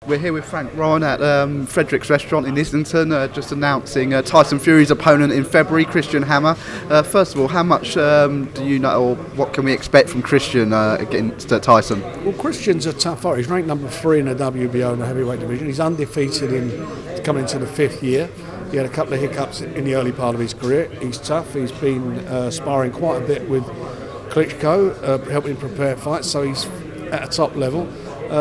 We're here with Frank Ryan at Frederick's Restaurant in Islington, just announcing Tyson Fury's opponent in February, Christian Hammer. First of all, how much do you know, or what can we expect from Christian against Tyson? Well, Christian's a tough fighter. He's ranked number 3 in the WBO in the heavyweight division. He's undefeated coming into the 5th year. He had a couple of hiccups in the early part of his career. He's tough. He's been sparring quite a bit with Klitschko, helping him prepare fights, so he's at a top level.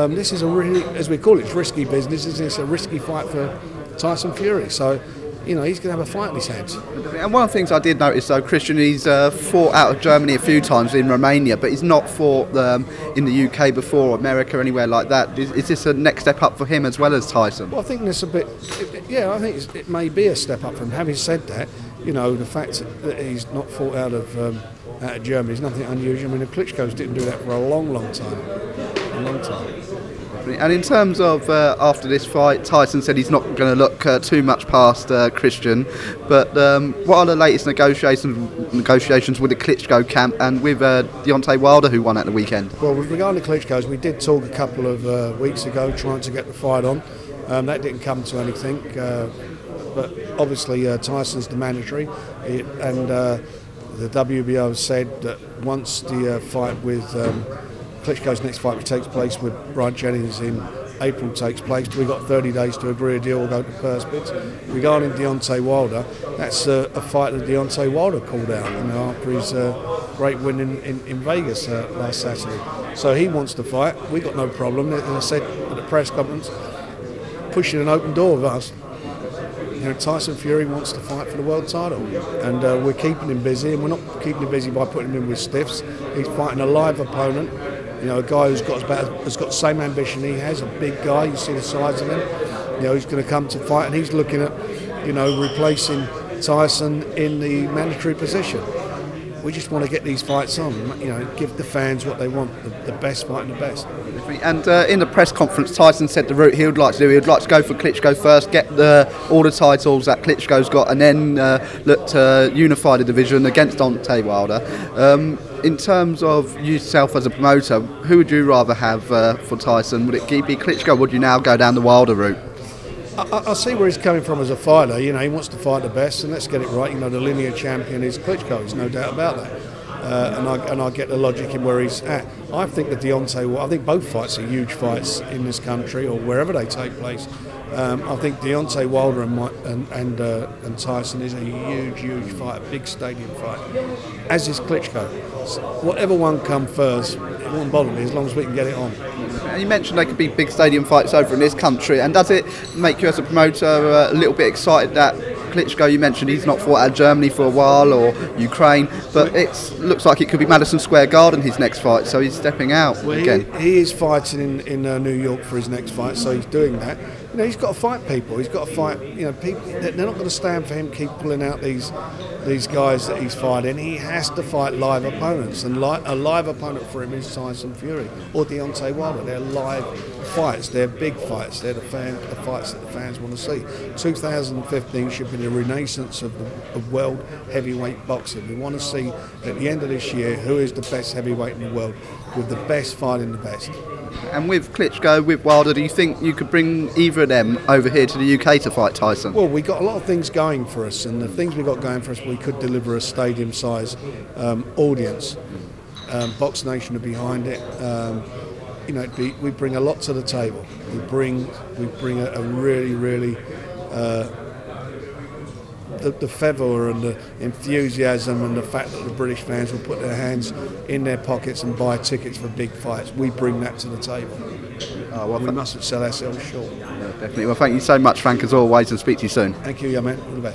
This is a really, as we call it, risky business. It's a risky fight for Tyson Fury. So, you know, he's going to have a fight in his hands. And one of the things I did notice, though, Christian, he's fought out of Germany a few times in Romania, but he's not fought in the UK before, or America, anywhere like that. Is this a next step up for him as well as Tyson? Well, I think there's a bit, I think it may be a step up for him. Having said that, you know, the fact that he's not fought out of Germany is nothing unusual. I mean, the Klitschko's didn't do that for a long, long time. A long time. And in terms of after this fight, Tyson said he's not going to look too much past Christian. But what are the latest negotiations with the Klitschko camp and with Deontay Wilder, who won at the weekend? Well, with regard to Klitschko's, we did talk a couple of weeks ago trying to get the fight on. That didn't come to anything. But obviously Tyson's the mandatory, and the WBO said that once the fight with Klitschko's next fight, which takes place with Brian Jennings in April, takes place, we've got 30 days to agree a deal or go to purse bids. Regarding Deontay Wilder, that's a fight that Deontay Wilder called out, you know, after his great win in Vegas last Saturday. So he wants to fight. We got no problem. And I said at the press conference, pushing an open door with us. You know, Tyson Fury wants to fight for the world title, and we're keeping him busy, and we're not keeping him busy by putting him in with stiffs. He's fighting a live opponent, you know, a guy who's got the same ambition he has, a big guy. You see the size of him. You know, he's going to come to fight, and he's looking at, you know, replacing Tyson in the mandatory position. We just want to get these fights on, you know, give the fans what they want, the best fighting the best. And in the press conference, Tyson said the route he would like to do, he would like to go for Klitschko first, get all the titles that Klitschko's got, and then look to unify the division against Deontay Wilder. In terms of yourself as a promoter, who would you rather have for Tyson? Would it be Klitschko, or would you now go down the Wilder route? I see where he's coming from as a fighter. You know, he wants to fight the best, and let's get it right. You know, the linear champion is Klitschko. There's no doubt about that. And I get the logic in where he's at. I think that I think both fights are huge fights in this country or wherever they take place. I think Deontay Wilder and Tyson is a huge fight, a big stadium fight, as is Klitschko. So whatever one comes first, it won't bother me as long as we can get it on. And you mentioned they could be big stadium fights over in this country, and does it make you as a promoter a little bit excited that Klitschko, you mentioned he's not fought out of Germany for a while, or Ukraine, but it looks like it could be Madison Square Garden his next fight, so he's stepping out again. He is fighting in New York for his next fight, so he's doing that. You know, he's got to fight people. He's got to fight. You know, people. They're not going to stand for him. Keep pulling out these guys that he's fighting. He has to fight live opponents, and a live opponent for him is Tyson Fury or Deontay Wilder. They're live fights. They're big fights. They're the fights that the fans want to see. 2015 should be the renaissance of world heavyweight boxing. We want to see at the end of this year who is the best heavyweight in the world, with the best fighting the best. And with Klitschko, with Wilder, do you think you could bring either of them over here to the UK to fight Tyson? Well, we've got a lot of things going for us, and the things we've got going for us, we could deliver a stadium-size audience. Box Nation are behind it. You know, we bring a lot to the table. We bring a really the fervour and the enthusiasm and the fact that the British fans will put their hands in their pockets and buy tickets for big fights. We bring that to the table. We mustn't sell ourselves short. Yeah, definitely. Well, thank you so much, Frank, as always, and speak to you soon. Thank you, young man. All the best.